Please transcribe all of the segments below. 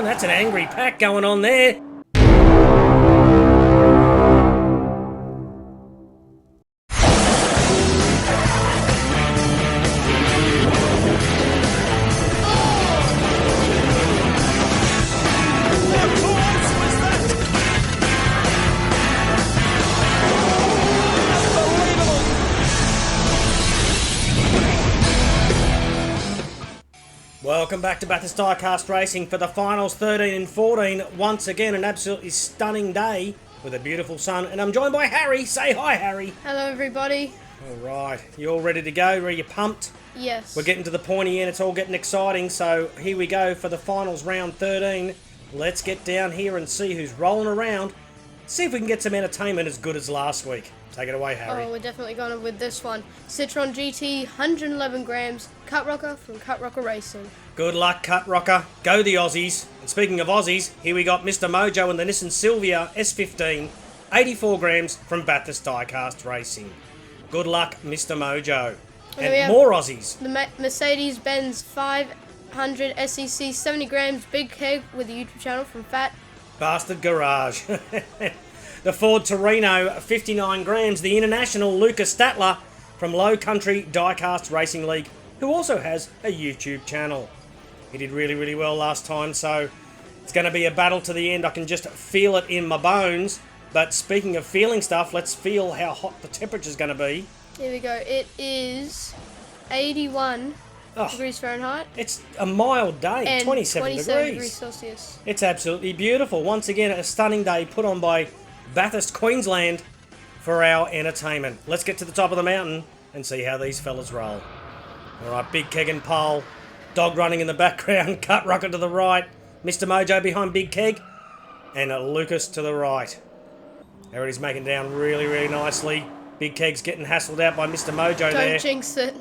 behind. That's an angry pack going on there. Welcome back to Bathurst Diecast Racing for the finals 13 and 14. Once again, an absolutely stunning day with a beautiful sun. And I'm joined by Harry. Say hi, Harry. Hello, everybody. All right. You all ready to go? Are you pumped? Yes. We're getting to the pointy end. It's all getting exciting. So here we go for the finals round 13. Let's get down here and see who's rolling around. See if we can get some entertainment as good as last week. Take it away, Harry. Oh, we're definitely going with this one. Citroen GT, 111 grams, Cut Rocker from Cut Rocker Racing. Good luck, Cut Rocker. Go the Aussies. And speaking of Aussies, here we got Mr. Mojo and the Nissan Silvia S15, 84 grams from Bathurst Diecast Racing. Good luck, Mr. Mojo. And more Aussies. The Mercedes-Benz 500 SEC, 70 grams, big keg with a YouTube channel from Fat Bastard Garage. The Ford Torino, 59 grams. The International Lucas Statler from Low Country Diecast Racing League, who also has a YouTube channel. He did really, really well last time, so it's going to be a battle to the end. I can just feel it in my bones. But speaking of feeling stuff, let's feel how hot the temperature's going to be. Here we go. It is 81 degrees Fahrenheit. It's a mild day, and 27 degrees Celsius. It's absolutely beautiful. Once again, a stunning day put on by Bathurst, Queensland for our entertainment. Let's get to the top of the mountain and see how these fellas roll. All right, Big Keg and Pole. Dog running in the background. Cut Rocker to the right. Mr. Mojo behind Big Keg. And Lucas to the right. Everybody's making down really, really nicely. Big Keg's getting hassled out by Mr. Mojo there. Don't jinx it.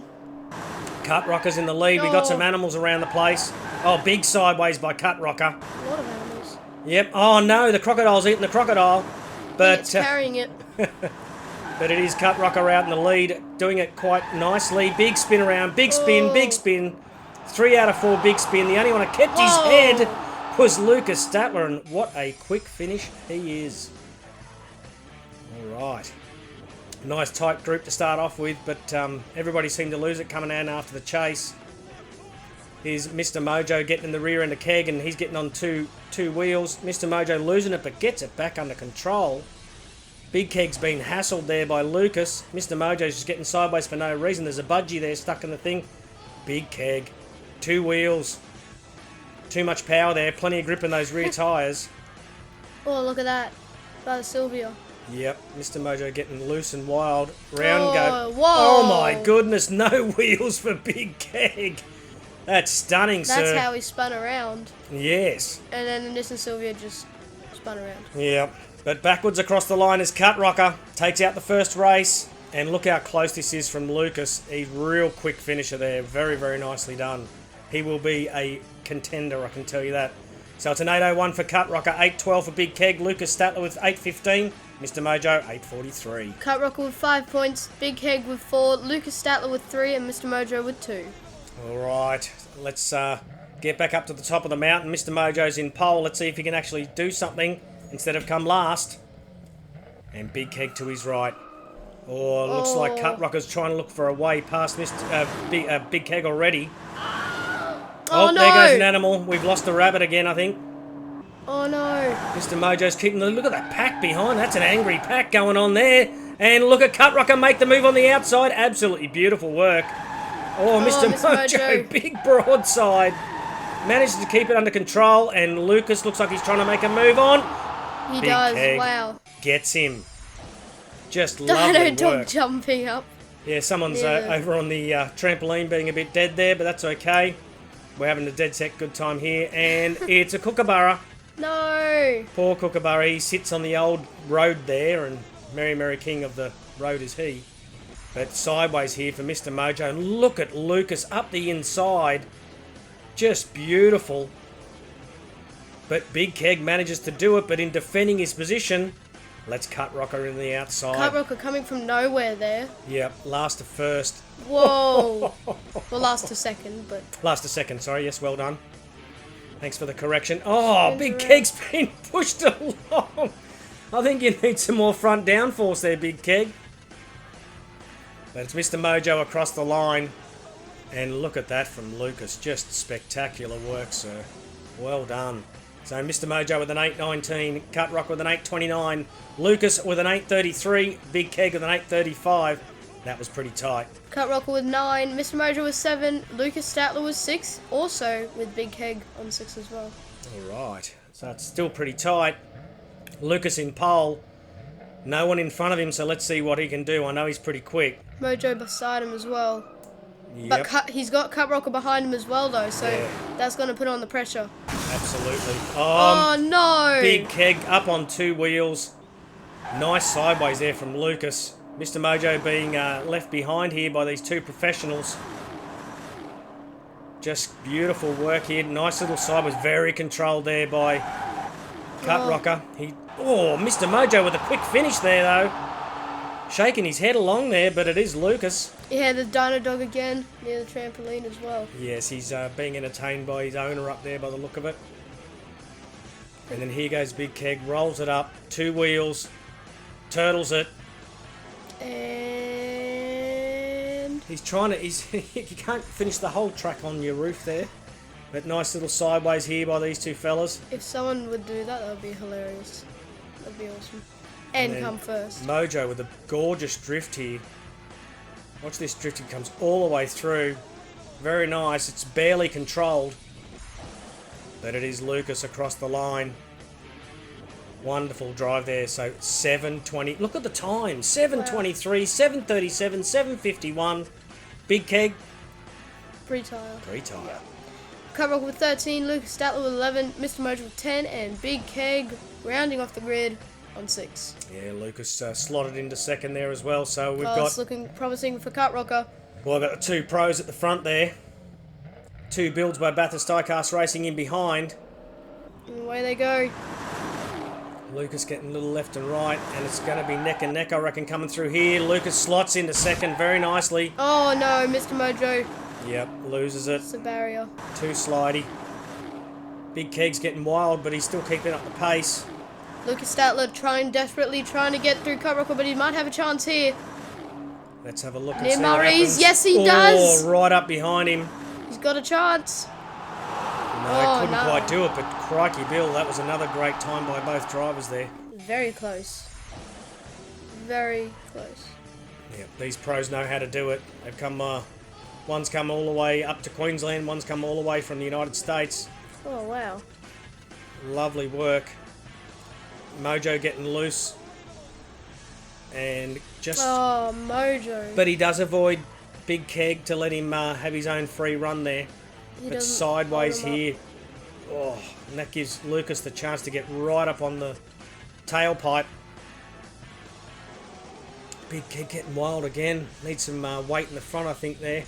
Cut Rocker's in the lead. We've got some animals around the place. Oh, big sideways by Cut Rocker. A lot of animals. Yep. Oh, no, the crocodile's eating the crocodile. But it's carrying it. But it is Cut Rocker out in the lead, doing it quite nicely. Big spin around, big spin, big spin. 3 out of 4 big spin. The only one that kept his head was Lucas Statler, and what a quick finish he is. All right. Nice tight group to start off with, but everybody seemed to lose it coming out after the chase. Here's Mr. Mojo getting in the rear end of Keg, and he's getting on two wheels. Mr. Mojo losing it, but gets it back under control. Big Keg's been hassled there by Lucas. Mr. Mojo's just getting sideways for no reason. There's a budgie there stuck in the thing. Big Keg. 2 wheels. Too much power there. Plenty of grip in those rear tyres. Oh, look at that. By the Silvia. Yep, Mr. Mojo getting loose and wild. Round go. Whoa. Oh my goodness, no wheels for Big Keg. That's stunning, sir. That's how he spun around. Yes. And then the Nissan Silvia just spun around. Yep. But backwards across the line is Cut Rocker. Takes out the first race. And look how close this is from Lucas. He's real quick finisher there. Very, very nicely done. He will be a contender, I can tell you that. So it's an 8:01 for Cut Rocker, 8:12 for Big Keg. Lucas Statler with 8:15. Mr. Mojo, 8:43. Cut Rocker with 5 points. Big Keg with 4. Lucas Statler with 3. And Mr. Mojo with 2. All right. Let's get back up to the top of the mountain. Mr. Mojo's in pole. Let's see if he can actually do something instead of come last. And Big Keg to his right. Oh, it looks like Cut Rocker's trying to look for a way past Big Keg already. Oh, no. There goes an animal. We've lost the rabbit again, I think. Oh, no. Mr. Mojo's keeping the... Look at that pack behind. That's an angry pack going on there. And look at Cut Rocker make the move on the outside. Absolutely beautiful work. Oh, Mr. Mojo, big broadside. Manages to keep it under control. And Lucas looks like he's trying to make a move on. He Big does, Keg wow. Gets him. Just lovely work. Dog jumping up. Yeah, someone's over on the trampoline being a bit dead there, but that's okay. We're having a dead set good time here. And it's a Kookaburra. No. Poor Kookaburra. He sits on the old road there, and Merry King of the road is he. But sideways here for Mr. Mojo. And look at Lucas up the inside. Just beautiful. But Big Keg manages to do it, but in defending his position, let's Cut Rocker in the outside. Cut Rocker coming from nowhere there. Yep, last to first. Whoa. Well, last to second, but... Last to second, sorry. Yes, well done. Thanks for the correction. Oh, Spins Big around. Keg's been pushed along. I think you need some more front downforce there, Big Keg. But it's Mr. Mojo across the line. And look at that from Lucas. Just spectacular work, sir. Well done. So Mr. Mojo with an 8.19, Cut Rock with an 8.29, Lucas with an 8.33, Big Keg with an 8.35. That was pretty tight. Cut Rocker with 9, Mr. Mojo with 7, Lucas Statler with 6, also with Big Keg on 6 as well. All right. So it's still pretty tight. Lucas in pole. No one in front of him, so let's see what he can do. I know he's pretty quick. Mojo beside him as well. Yep. But he's got Cut Rocker behind him as well, though, so Yeah. that's going to put on the pressure. Absolutely. Oh, no! Big Keg up on 2 wheels. Nice sideways there from Lucas. Mr. Mojo being left behind here by these 2 professionals. Just beautiful work here. Nice little sideways. Very controlled there by Cut Rocker. Mr. Mojo with a quick finish there, though. Shaking his head along there, but it is Lucas. Yeah, the Dino Dog again, near the trampoline as well. Yes, he's being entertained by his owner up there by the look of it. And then here goes Big Keg, rolls it up, 2 wheels, turtles it. And He's trying to, he can't finish the whole track on your roof there. But nice little sideways here by these 2 fellas. if someone would do that, that would be hilarious. That'd be awesome. And then come first. Mojo with a gorgeous drift here. Watch this drift, it comes all the way through. Very nice, it's barely controlled. But it is Lucas across the line. Wonderful drive there, so 7:20. Look at the time, 7:23, 7:37, 7:51. Big Keg, Pretty tired. pretty tired. Cut Rock with 13, Lucas Statler with 11, Mr. Mojo with 10, and Big Keg rounding off the grid on 6. Yeah, Lucas slotted into second there as well, so we've It's got... looking promising for Cut Rocker. Well, I've got the 2 pros at the front there. 2 builds by Bathurst Diecast Racing in behind. And away they go. Lucas getting a little left and right, and it's going to be neck and neck, I reckon, coming through here. Lucas slots into second very nicely. Oh no, Mr. Mojo. Yep, loses it. It's a barrier. Too slidey. Big Keg's getting wild, but he's still keeping up the pace. Lucas Statler desperately trying to get through Cut Rocker, but he might have a chance here. Let's have a look and Near see what Murray's. happens. Yes, he does. Oh, right up behind him. He's got a chance. No, couldn't no. quite do it, but crikey, Bill, that was another great time by both drivers there. Very close. Very close. Yeah, these pros know how to do it. They've come, one's come all the way up to Queensland, one's come all the way from the United States. Oh wow. Lovely work. Mojo getting loose. And just... Oh, Mojo. But he does avoid Big Keg to let him have his own free run there. He But doesn't sideways hold him here. Oh, and that gives Lucas the chance to get right up on the tailpipe. Big Keg getting wild again. Needs some weight in the front, I think, there.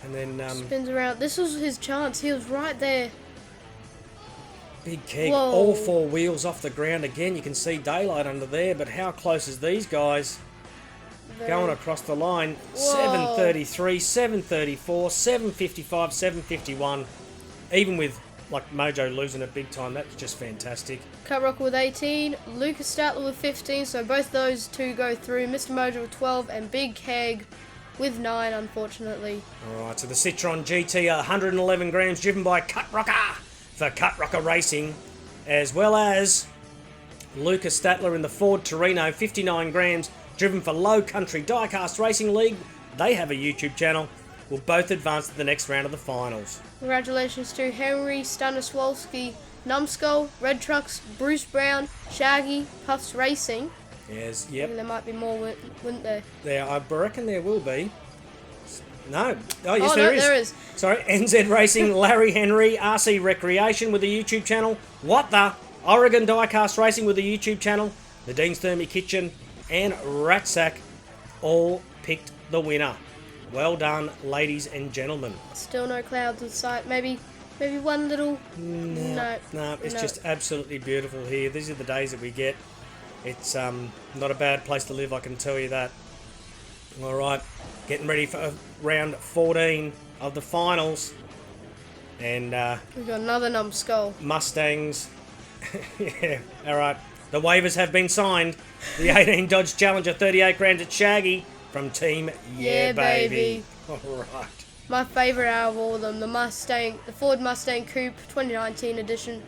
And then Spins around. This was his chance. He was right there. Big Keg, Whoa. all 4 wheels off the ground again. You can see daylight under there, but how close is these guys? Going across the line. Whoa. 7:33, 7:34, 7:55, 7:51. Even with like Mojo losing it big time, that's just fantastic. Cut Rocker with 18, Lucas Statler with 15, so both those 2 go through. Mr. Mojo with 12, and Big Keg with 9, unfortunately. Alright, so the Citroen GT 111 grams driven by Cut Rocker for Cut Rocker Racing, as well as Lucas Statler in the Ford Torino 59 grams driven for Low Country Diecast Racing League. They have a YouTube channel. Will both advance to the next round of the finals. Congratulations to Henry Staniswolski, Numbskull, Red Trucks, Bruce Brown, Shaggy, Puffs Racing. Yes, Maybe yep. there might be more, wouldn't there? There, I reckon there will be. No. Oh, yes, Oh, there no, is. there is. Sorry, NZ Racing, Larry Henry, RC Recreation with a YouTube channel. What the? Oregon Diecast Racing with a YouTube channel. The Dean's Thermy Kitchen and Ratsack all picked the winner. Well done, ladies and gentlemen. Still no clouds in sight. Maybe one little... No. No, it's No. just absolutely beautiful here. These are the days that we get. It's not a bad place to live, I can tell you that. All right, getting ready for round 14 of the finals. And We've got another numbskull. Mustangs. Yeah, alright. The waivers have been signed. The 18 Dodge Challenger, 38 grand at Shaggy from Team Yeah, Baby. Alright. My favourite out of all of them, the Ford Mustang Coupe 2019 edition.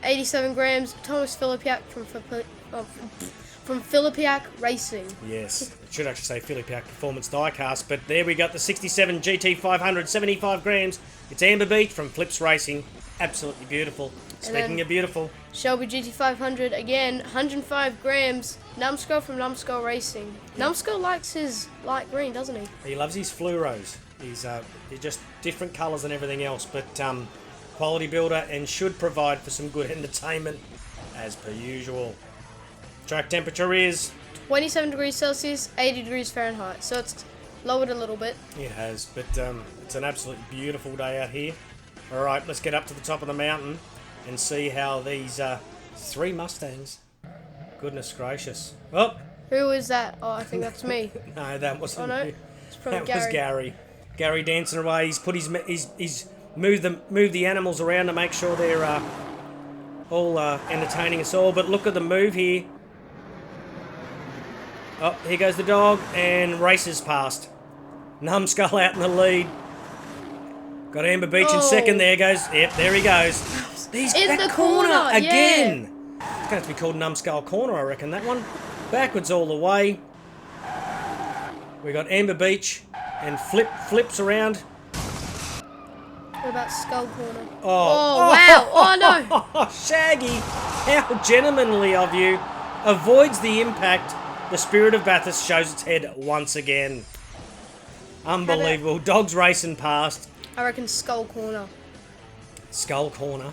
87 grams, Thomas Filipiak from Filipiak Racing. Yes, it should actually say Filipiak Performance Diecast, but there we got the 67 GT 500, 75 grams. It's Amber Beach from Flips Racing. Absolutely beautiful. Speaking of beautiful, Shelby GT 500 again, 105 grams. Numbskull from Numbskull Racing. Yep. Numbskull likes his light green, doesn't he? He loves his fluoros. They're just different colours and everything else, but quality builder and should provide for some good entertainment as per usual. Track temperature is 27 degrees Celsius, 80 degrees Fahrenheit. So it's lowered a little bit. It has, but it's an absolutely beautiful day out here. All right, let's get up to the top of the mountain and see how these 3 Mustangs. Goodness gracious! Oh, who is that? Oh, I think that's me. No, that wasn't. Oh no, me. it's probably That Gary. was Gary. Gary dancing away. He's put he's moved the animals around to make sure they're all entertaining us all. But look at the move here. Oh, here goes the dog, and races past. Numbskull out in the lead. Got Amber Beach in second. There goes. Yep, there he goes. He's in that the corner again. Yeah. It's going to have to be called Numbskull Corner, I reckon. That one. Backwards all the way. We got Amber Beach and flips around. What about Skull Corner? Oh wow! Oh no! Shaggy, how gentlemanly of you. Avoids the impact. The spirit of Bathurst shows its head once again. Unbelievable. Dogs racing past. I reckon Skull Corner. Skull Corner.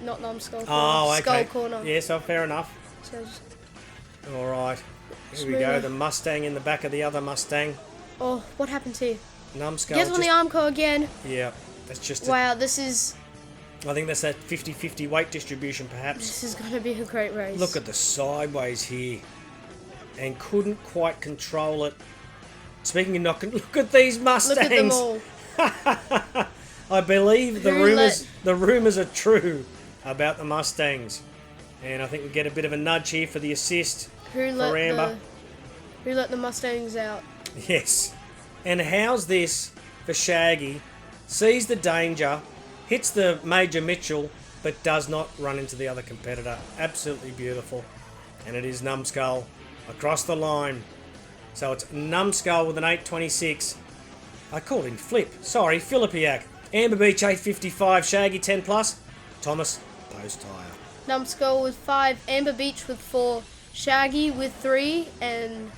Not Numbskull Corner. Oh, okay. Skull Corner. Yes, oh, fair enough. So just... All right. Here we go. The Mustang in the back of the other Mustang. Oh, what happened here? Numbskull. Gets on the Armco again. Yeah, that's just. Wow, this is. I think that's that 50-50 weight distribution, perhaps. This is going to be a great race. Look at the sideways here. And couldn't quite control it. Speaking of not, look at these Mustangs. Look at them all. I believe the rumours are true about the Mustangs, and I think we get a bit of a nudge here for the assist for Amber. Who let the Mustangs out? Yes, and how's this for Shaggy? Sees the danger, hits the Major Mitchell, but does not run into the other competitor. Absolutely beautiful, and it is Numbskull across the line. So it's Numbskull with an 826. I called him Flip. Sorry, Filipiak. Amber Beach 855. Shaggy 10 plus. Thomas post tyre. Numbskull with 5. Amber Beach with 4. Shaggy with 3. And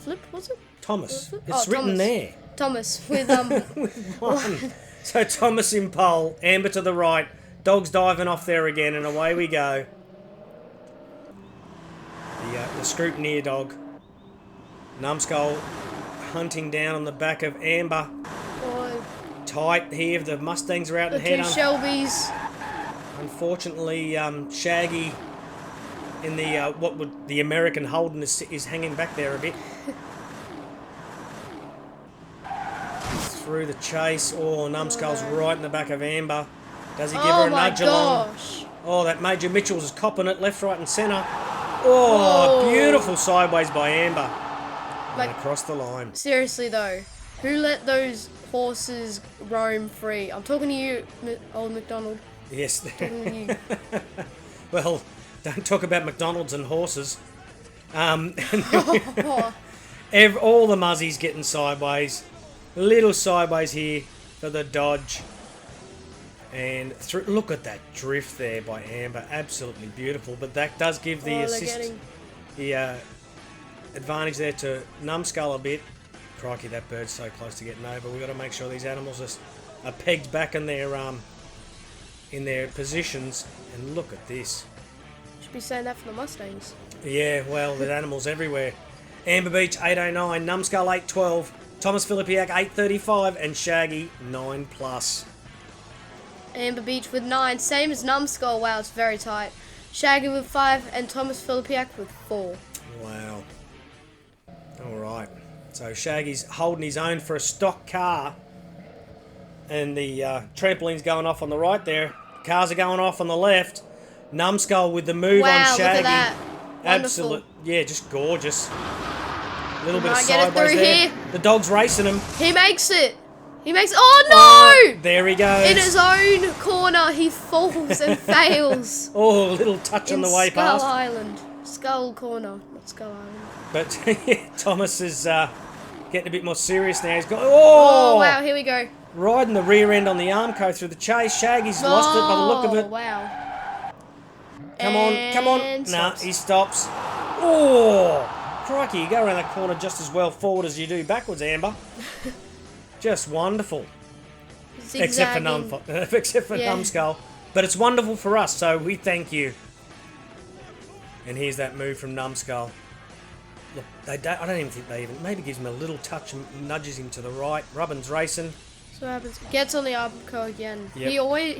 Flip, was it? Thomas. It's written Thomas. there. Thomas with with 1. So Thomas in pole. Amber to the right. Dogs diving off there again, and away we go. The scrutineer dog. Numbskull hunting down on the back of Amber. Oh, Tight here. The Mustangs are out the and head 2 on. Shelbys. Unfortunately, Shaggy in the the American Holden is hanging back there a bit. Through the chase. Oh, Numbskull's right in the back of Amber. Does he give her a nudge along? Gosh. Oh, that Major Mitchell's copping it left, right and centre. Oh, beautiful sideways by Amber. Like, and across the line. Seriously though, who let those horses roam free? I'm talking to you, old McDonald. Yes. Talking to you. Well, don't talk about McDonald's and horses. All the muzzies getting sideways. Little sideways here for the Dodge. And look at that drift there by Amber. Absolutely beautiful. But that does give the assist, the advantage there to Numbskull a bit. Crikey, that bird's so close to getting over. We've got to make sure these animals are pegged back in their positions. And look at this. Should be saying that for the Mustangs. Yeah, well, there's animals everywhere. Amber Beach 809, Numbskull 812, Thomas Filipiak 835, and Shaggy 9 plus. Amber Beach with 9, same as Numbskull. Wow, it's very tight. Shaggy with 5 and Thomas Filipiak with 4. Wow. All right. So Shaggy's holding his own for a stock car. and the trampoline's going off on the right there. Cars are going off on the left. Numbskull with the move Wow, on Shaggy. look at that. Absolute, yeah, just gorgeous. A little bit of Might get it sideways through there. here. The dog's racing him. He makes it. Oh no! There he goes. In his own corner, he falls and fails. Oh, a little touch on the way Skull past. Island. Skull Corner, not Skull Island. But yeah, Thomas is getting a bit more serious now. He's got Oh, wow, here we go. riding the rear end on the Armco through the chase. Shaggy's lost it by the look of it. Wow. Come on. And Nah, stops. he stops. Oh, crikey, you go around that corner just as well forward as you do backwards, Amber. Just wonderful. Except for except for Yeah. Numbskull. But it's wonderful for us, so we thank you. And here's that move from Numbskull. Look, I don't even think they even... Maybe gives him a little touch and nudges him to the right. Rubbin's racing. So what happens? Gets on the Armco again. Yep.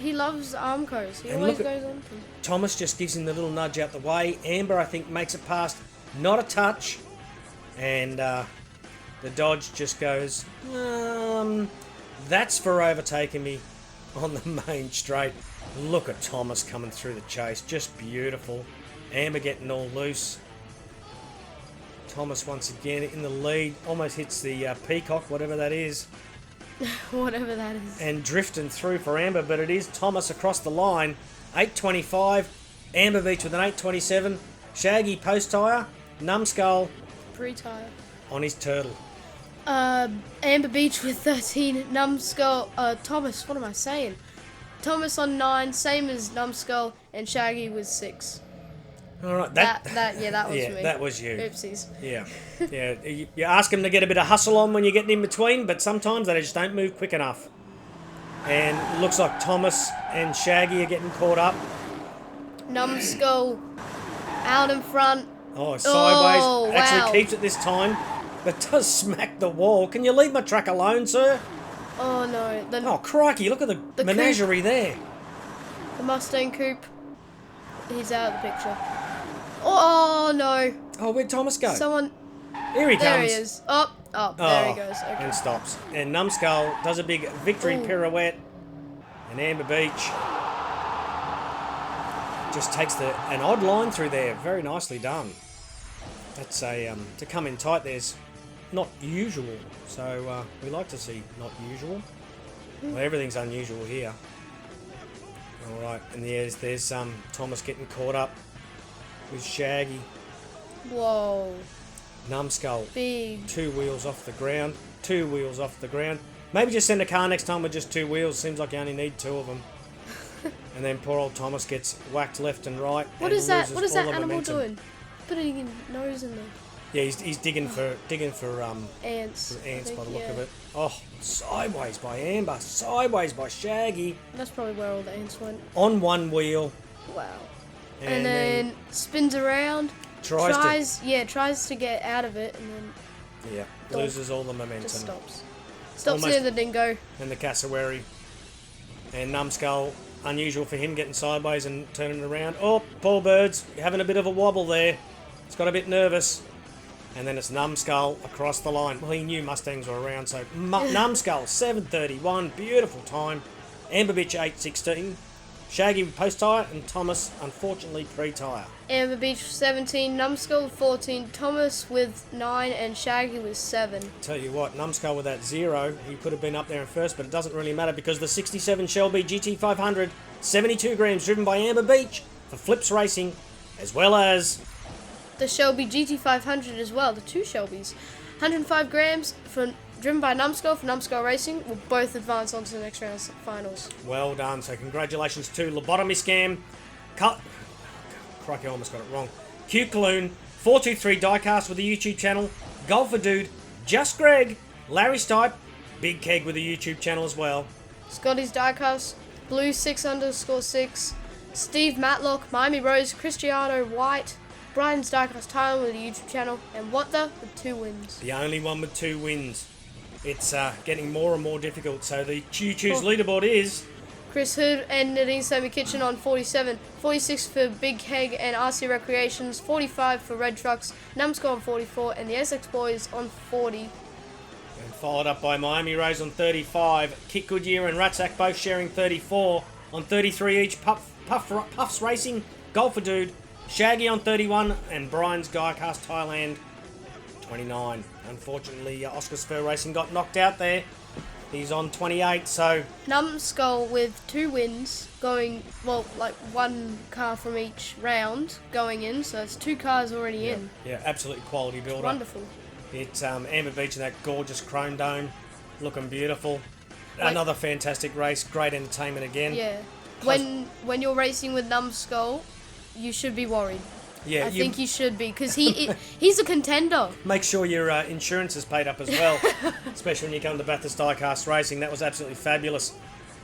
He loves Armcos. He And always look at- goes on to them. Thomas just gives him the little nudge out the way. Amber, I think, makes it past. Not a touch. And the Dodge just goes, that's for overtaking me on the main straight. Look at Thomas coming through the chase. Just beautiful. Amber getting all loose. Thomas once again in the lead. Almost hits the peacock, whatever that is. Whatever that is. And drifting through for Amber, but it is Thomas across the line. 8.25. Amber Beach with an 8.27. Shaggy post tyre. Numbskull Pre-tire. on his turtle. Amber Beach with 13. Numbskull. Thomas, what am I saying? Thomas on 9, same as Numbskull, and Shaggy with 6. All right, That was yeah, me. that was you. Oopsies. Yeah, yeah. You ask them to get a bit of hustle on when you're getting in between, but sometimes they just don't move quick enough. And it looks like Thomas and Shaggy are getting caught up. Numbskull out in front. Oh, sideways. Oh, wow. Actually keeps it this time, but does smack the wall. Can you leave my track alone, sir? Oh no. Oh, crikey, look at the menagerie there. The Mustang Coupe. He's out of the picture. Oh no. Oh, where'd Thomas go? Someone. Here he There comes. he is. Oh, there he goes. Okay. And stops. And Numbskull does a big victory Ooh. pirouette. And Amber Beach just takes an odd line through there. Very nicely done. That's to come in tight there's not usual. So we like to see not usual. Well, everything's unusual here. Alright, and there's Thomas getting caught up with Shaggy. Whoa. Numbskull. Big. 2 wheels off the ground. 2 wheels off the ground. Maybe just send a car next time with just 2 wheels. Seems like you only need 2 of them. And then poor old Thomas gets whacked left and right. What and is that? loses What is all that the animal momentum. doing? Putting his nose in there. Yeah, he's digging for Ants. for ants I by the think, look yeah. of it. Oh, sideways by Amber, sideways by Shaggy. That's probably where all the ants went. On 1 wheel. Wow. And, And then spins around. tries tries to get out of it, and then to... Yeah, Donk. loses all the momentum. just stops. Stops Almost- near the dingo. And the cassowary. And Numbskull, unusual for him, getting sideways and turning around. Oh, poor birds, having a bit of a wobble there. It's got a bit nervous. And then it's Numbskull across the line. Well, he knew Mustangs were around, so Numbskull, 7.31, beautiful time. Amber Beach, 8.16. Shaggy with post tyre, and Thomas, unfortunately, pre-tyre. Amber Beach 17, Numbskull 14, Thomas with 9, and Shaggy with 7. Tell you what, Numbskull with that 0, he could have been up there in first, but it doesn't really matter because the 67 Shelby GT500, 72 grams, driven by Amber Beach for Flips Racing, as well as The Shelby GT500 as well, the 2 Shelbys. 105 grams driven by Numbskull for Numbskull Racing will both advance on to the next round's finals. well done. So congratulations to Lobotomy Scam, crikey, I almost got it wrong. Q Coloon, 423 Diecast with a YouTube channel, Golfer Dude, Just Greg, Larry Stipe, Big Keg with a YouTube channel as well. Scotty's Diecast, Blue 6_6, Steve Matlock, Miami Rose, Cristiano White, Brian's Diecast Thailand with a YouTube channel, and What The with 2 wins. The only one with 2 wins. It's getting more and more difficult. So the YouTube's leaderboard is Chris Hood and Nadine Sammy Kitchen on 47, 46 for Big Keg and RC Recreations, 45 for Red Trucks, Numbskull on 44, and the SX Boys on 40. And followed up by Miami Rose on 35. Kit Goodyear and Ratsack both sharing 34. On 33 each, Puffs Racing, Golfer Dude, Shaggy on 31, and Brian's Guycast Thailand 29. Unfortunately, Oscar Spur Racing got knocked out there. He's on 28, so... Numbskull with 2 wins going, well, like 1 car from each round going in, so it's 2 cars already in. Yeah, absolutely quality builder. Wonderful. It's Amber Beach in that gorgeous chrome dome, looking beautiful. Another fantastic race, great entertainment again. Yeah. When you're racing with Numbskull, you should be worried. Yeah, I think you should be, because he's a contender. Make sure your insurance is paid up as well, especially when you come to Bathurst Diecast Racing. That was absolutely fabulous.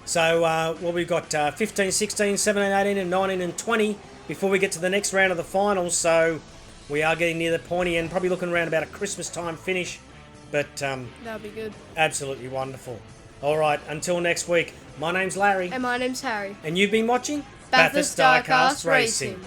So, well, we've got 15, 16, 17, 18 and 19 and 20 before we get to the next round of the finals. So, we are getting near the pointy end, probably looking around about a Christmas time finish. But that'll be good. Absolutely wonderful. All right, until next week, my name's Larry. And my name's Harry. And you've been watching Bathurst Diecast Racing.